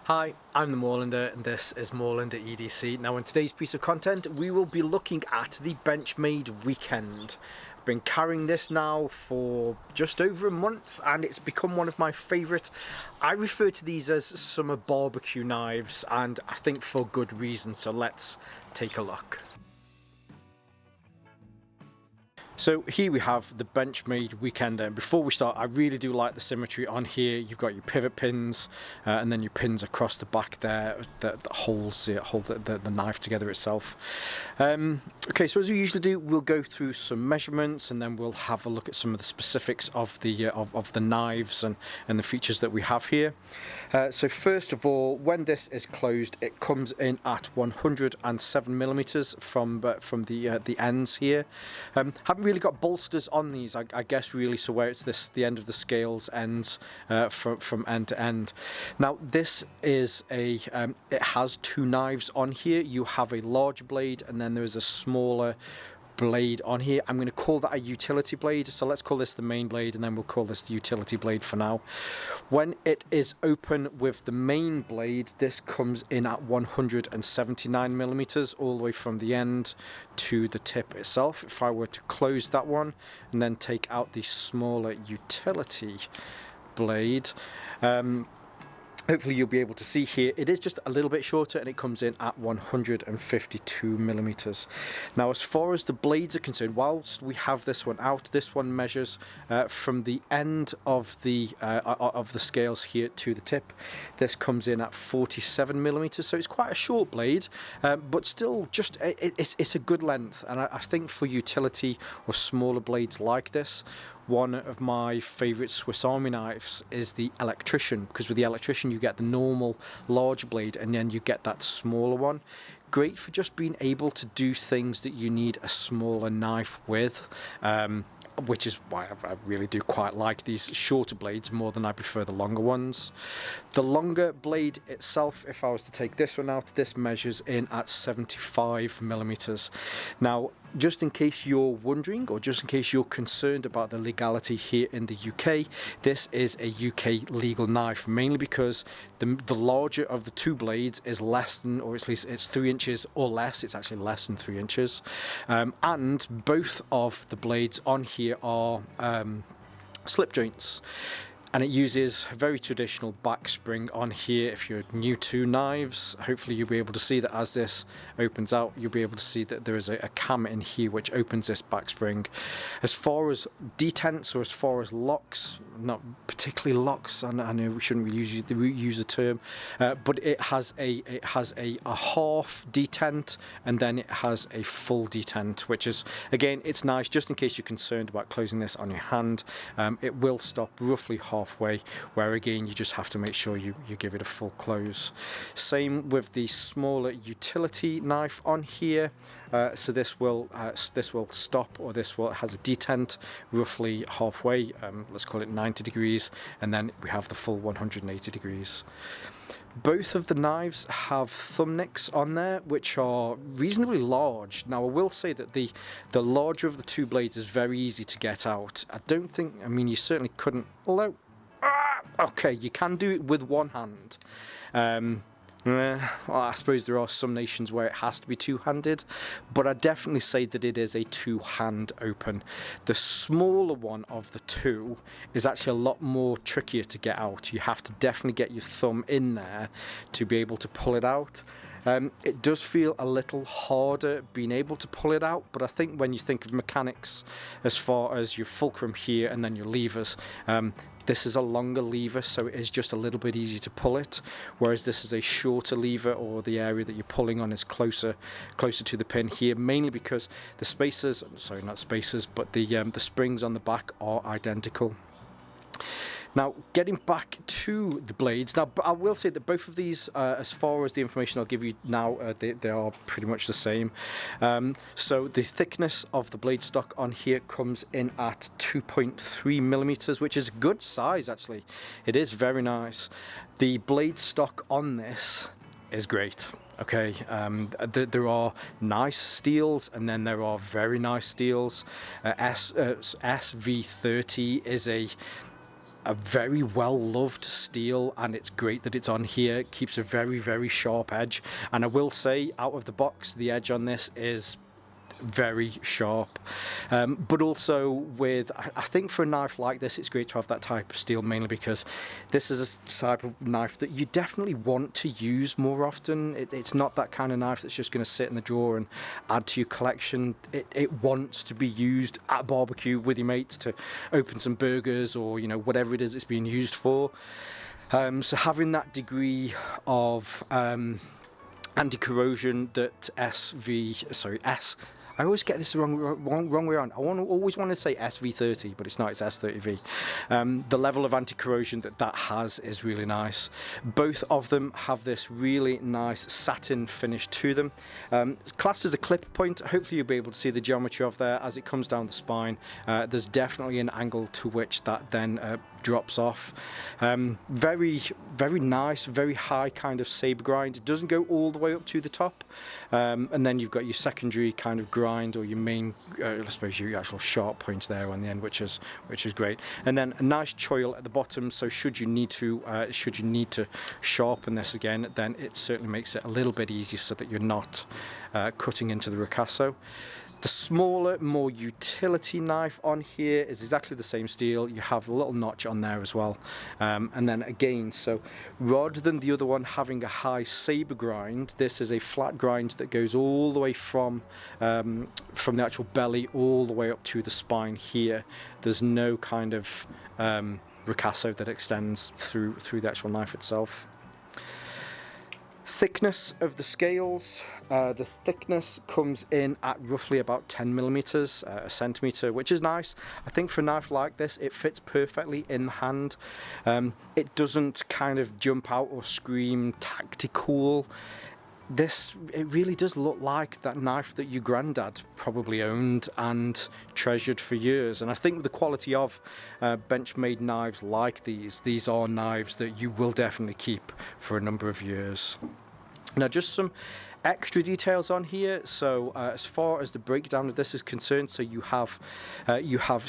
Hi, I'm the Moorlander and this is Moorlander EDC. Now in today's piece of content we will be looking at the Benchmade Weekend. I've been carrying this now for just over a month and it's become one of my favourite. I refer to these as summer barbecue knives and I think for good reason, so let's take a look. So here we have the Benchmade Weekend, and before we start I really do like the symmetry on here. You've got your pivot pins and then your pins across the back there that hold the knife together itself. Okay, so as we usually do, we'll go through some measurements and then we'll have a look at some of the specifics of the knives and the features that we have here. So first of all, when this is closed, it comes in at 107mm from the ends here. Haven't really got bolsters on these, I guess, really, so where it's the end of the scales ends from end to end. Now this is it has two knives on here. You have a large blade and then there is a smaller blade on here. I'm going to call that a utility blade, so let's call this the main blade and then we'll call this the utility blade for now. When it is open with the main blade, this comes in at 179mm all the way from the end to the tip itself. If I were to close that one and then take out the smaller utility blade, hopefully you'll be able to see here, it is just a little bit shorter and it comes in at 152mm. Now as far as the blades are concerned, whilst we have this one out, this one measures from the end of the scales here to the tip. This comes in at 47mm, so it's quite a short blade, but still just it's a good length, and I think for utility or smaller blades like this, one of my favourite Swiss Army knives is the Electrician, because with the Electrician you get the normal large blade and then you get that smaller one. Great for just being able to do things that you need a smaller knife with, which is why I really do quite like these shorter blades more than I prefer the longer ones. The longer blade itself, if I was to take this one out, this measures in at 75mm. Now just in case you're wondering, or just in case you're concerned about the legality here in the UK, this is a UK legal knife, mainly because the larger of the two blades is less than, or at least it's 3 inches or less. It's actually less than 3 inches, and both of the blades on here are slip joints. And it uses a very traditional back spring on here. If you're new to knives, hopefully you'll be able to see that as this opens out, you'll be able to see that there is a cam in here which opens this back spring. As far as detents or as far as locks, not particularly locks, I know we shouldn't really use the term, but it has a half detent and then it has a full detent, which is, again, it's nice just in case you're concerned about closing this on your hand. It will stop roughly halfway, where again you just have to make sure you give it a full close. Same with the smaller utility knife on here. So this will stop, or has a detent roughly halfway, let's call it 90 degrees, and then we have the full 180 degrees. Both of the knives have thumb nicks on there, which are reasonably large. Now I will say that the larger of the two blades is very easy to get out. I mean you certainly couldn't, although okay, you can do it with one hand. Well, I suppose there are some nations where it has to be two-handed, but I definitely say that it is a two-hand open. The smaller one of the two is actually a lot more trickier to get out. You have to definitely get your thumb in there to be able to pull it out. It does feel a little harder being able to pull it out, but I think when you think of mechanics as far as your fulcrum here and then your levers, this is a longer lever, so it is just a little bit easier to pull it, whereas this is a shorter lever, or the area that you're pulling on is closer to the pin here, mainly because the spacers, sorry, not spacers, but the springs on the back are identical. Now, getting back to the blades, now I will say that both of these, as far as the information I'll give you now, they are pretty much the same. So the thickness of the blade stock on here comes in at 2.3mm, which is a good size actually. It is very nice. The blade stock on this is great. Okay, there are nice steels and then there are very nice steels. SV30 is a very well loved steel, and it's great that it's on here. It keeps a very, very sharp edge, and I will say out of the box the edge on this is very sharp, but also with, I think for a knife like this it's great to have that type of steel, mainly because this is a type of knife that you definitely want to use more often. It's not that kind of knife that's just going to sit in the drawer and add to your collection. It wants to be used at a barbecue with your mates to open some burgers, or you know, whatever it is it's being used for. So having that degree of anti-corrosion that I always get this wrong way around. I always want to say SV30, but it's not, it's S30V. The level of anti-corrosion that has is really nice. Both of them have this really nice satin finish to them. It's classed as a clip point. Hopefully you'll be able to see the geometry of there as it comes down the spine. There's definitely an angle to which that then drops off. Very, very nice, very high kind of saber grind. It doesn't go all the way up to the top. And then you've got your secondary kind of grind, or your main, I suppose your actual sharp point there on the end, which is great. And then a nice choil at the bottom. So should you need to sharpen this again, then it certainly makes it a little bit easier so that you're not cutting into the ricasso. The smaller, more utility knife on here is exactly the same steel. You have a little notch on there as well. And then again, so rather than the other one having a high saber grind, this is a flat grind that goes all the way from the actual belly all the way up to the spine here. There's no kind of ricasso that extends through the actual knife itself. Thickness of the scales. The thickness comes in at roughly about 10 millimeters, a centimeter, which is nice. I think for a knife like this, it fits perfectly in the hand. It doesn't kind of jump out or scream tactical. It really does look like that knife that your granddad probably owned and treasured for years. And I think the quality of Benchmade knives like these are knives that you will definitely keep for a number of years. Now, just some extra details on here. So as far as the breakdown of this is concerned, so you have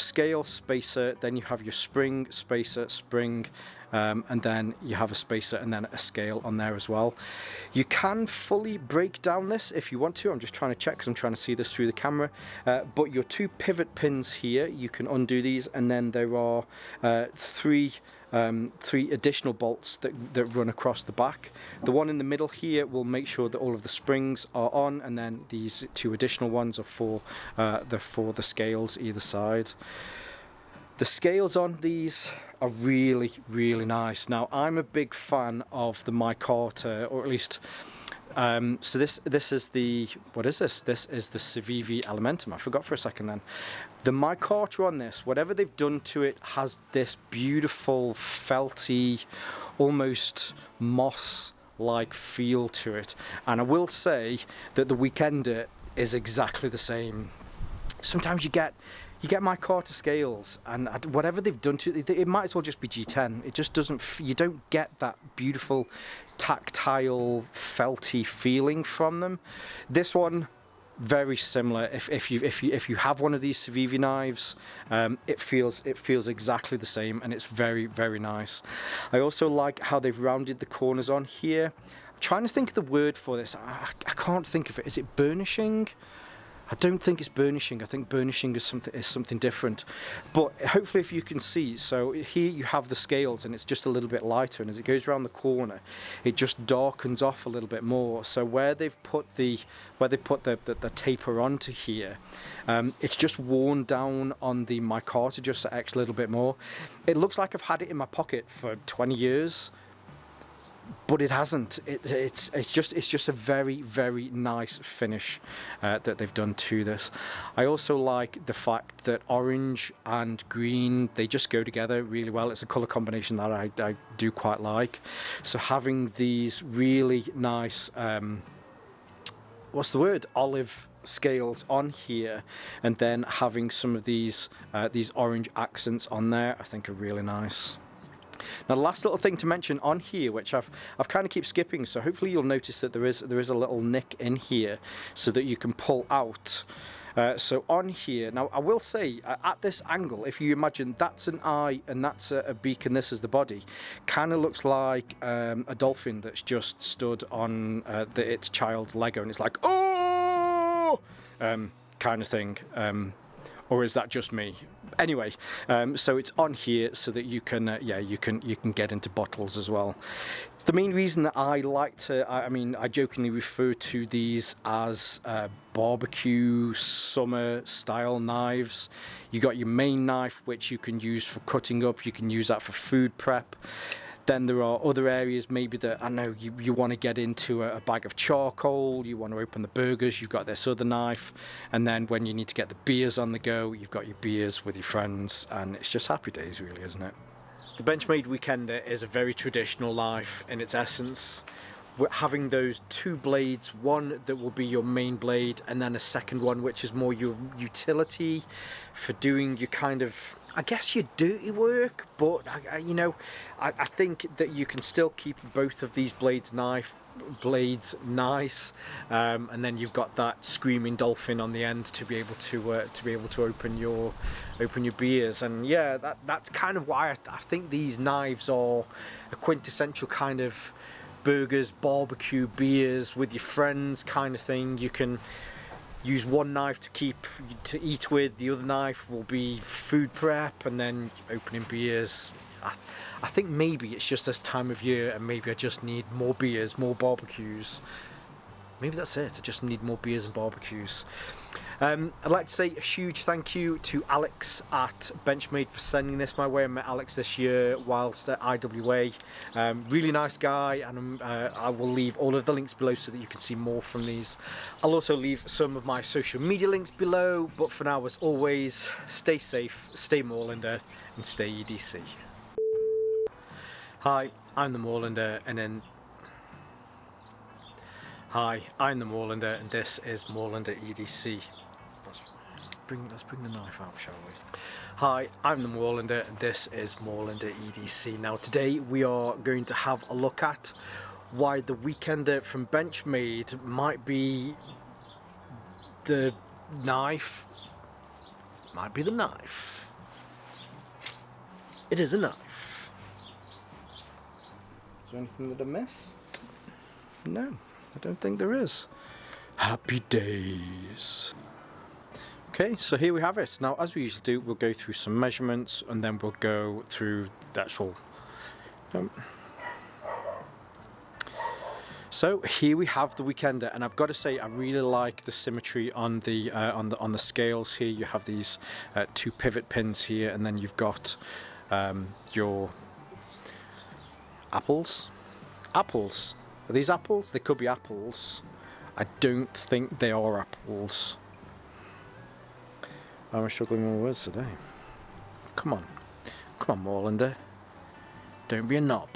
scale, spacer, then you have your spring, spacer, spring, and then you have a spacer and then a scale on there as well. You can fully break down this if you want to. I'm just trying to check because I'm trying to see this through the camera. But your two pivot pins here, you can undo these, and then there are three additional bolts that run across the back. The one in the middle here will make sure that all of the springs are on, and then these two additional ones are for the scales either side. The scales on these are really, really nice. Now, I'm a big fan of the micarta, or at least so this is the, what is this? This is the Civivi Elementum. I forgot for a second then. The micarta on this, whatever they've done to it, has this beautiful felty, almost moss-like feel to it. And I will say that the Weekender is exactly the same. Sometimes you get micarta scales, and whatever they've done to it, it might as well just be G10. It just doesn't. You don't get that beautiful, tactile, felty feeling from them. This one, very similar. If you have one of these Civivi knives, it feels exactly the same, and it's very, very nice. I also like how they've rounded the corners on here. I'm trying to think of the word for this. I can't think of it. Is it burnishing? I don't think it's burnishing. I think burnishing is something different. But hopefully, if you can see, so here you have the scales, and it's just a little bit lighter. And as it goes around the corner, it just darkens off a little bit more. So where they've put the taper onto here, it's just worn down on the micarta just a little bit more. It looks like I've had it in my pocket for 20 years. But it hasn't. It's just a very, very nice finish that they've done to this. I also like the fact that orange and green, they just go together really well. It's a colour combination that I do quite like. So having these really nice, what's the word? Olive scales on here, and then having some of these orange accents on there, I think are really nice. Now, the last little thing to mention on here, which I've kind of keep skipping, so hopefully you'll notice that there is a little nick in here, so that you can pull out So on here, now I will say, at this angle, if you imagine that's an eye and that's a beak and this is the body, kind of looks like a dolphin that's just stood on its child's Lego and it's like, oh, kind of thing. Or is that just me? Anyway, so it's on here so that you can, you can get into bottles as well. The main reason that I like to, I jokingly refer to these as barbecue summer style knives. You got your main knife, which you can use for cutting up. You can use that for food prep. Then there are other areas maybe that I know you want to get into a bag of charcoal, you want to open the burgers, you've got this other knife, and then when you need to get the beers on the go, you've got your beers with your friends, and it's just happy days really, isn't it? The Benchmade Weekender is a very traditional knife in its essence. We're having those two blades, one that will be your main blade and then a second one which is more your utility for doing your kind of, I guess, your dirty work, but I think that you can still keep both of these blades nice, and then you've got that screaming dolphin on the end to be able to open your beers. And yeah, that's kind of why I think these knives are a quintessential kind of burgers, barbecue, beers with your friends kind of thing. You can use one knife to eat with, the other knife will be food prep, and then opening beers. I think maybe it's just this time of year and maybe I just need more beers, more barbecues. Maybe that's it, I just need more beers and barbecues. I'd like to say a huge thank you to Alex at Benchmade for sending this my way. I met Alex this year whilst at IWA. Really nice guy, and I will leave all of the links below so that you can see more from these. I'll also leave some of my social media links below, but for now, as always, stay safe, stay Moorlander, and stay EDC. Hi, I'm the Moorlander, and this is Moorlander EDC. Let's bring the knife out, shall we? Hi, I'm the Moorlander, and this is Moorlander EDC. Now today we are going to have a look at why the Weekender from Benchmade might be the knife. Might be the knife. It is a knife. Is there anything that I missed? No, I don't think there is. Happy days. Okay, so here we have it. Now, as we usually do, we'll go through some measurements and then we'll go through the actual. So here we have the Weekender, and I've got to say I really like the symmetry on the scales here. You have these two pivot pins here, and then you've got your apples. Apples. Are these apples? They could be apples. I don't think they are apples. I'm struggling with words today. Come on, Moorlander. Don't be a knob.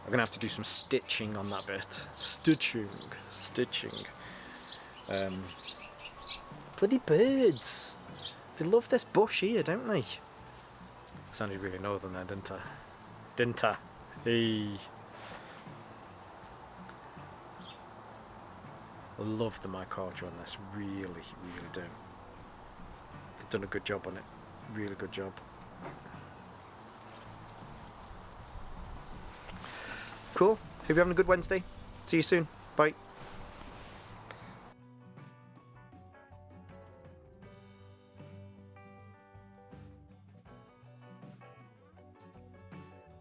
I'm gonna have to do some stitching on that bit. Stitching. Bloody birds. They love this bush here, don't they? Sounded really northern there, didn't I? Hey. I love the micarta on this. Really do. They've done a good job on it. Really good job. Cool. Hope you're having a good Wednesday. See you soon. Bye.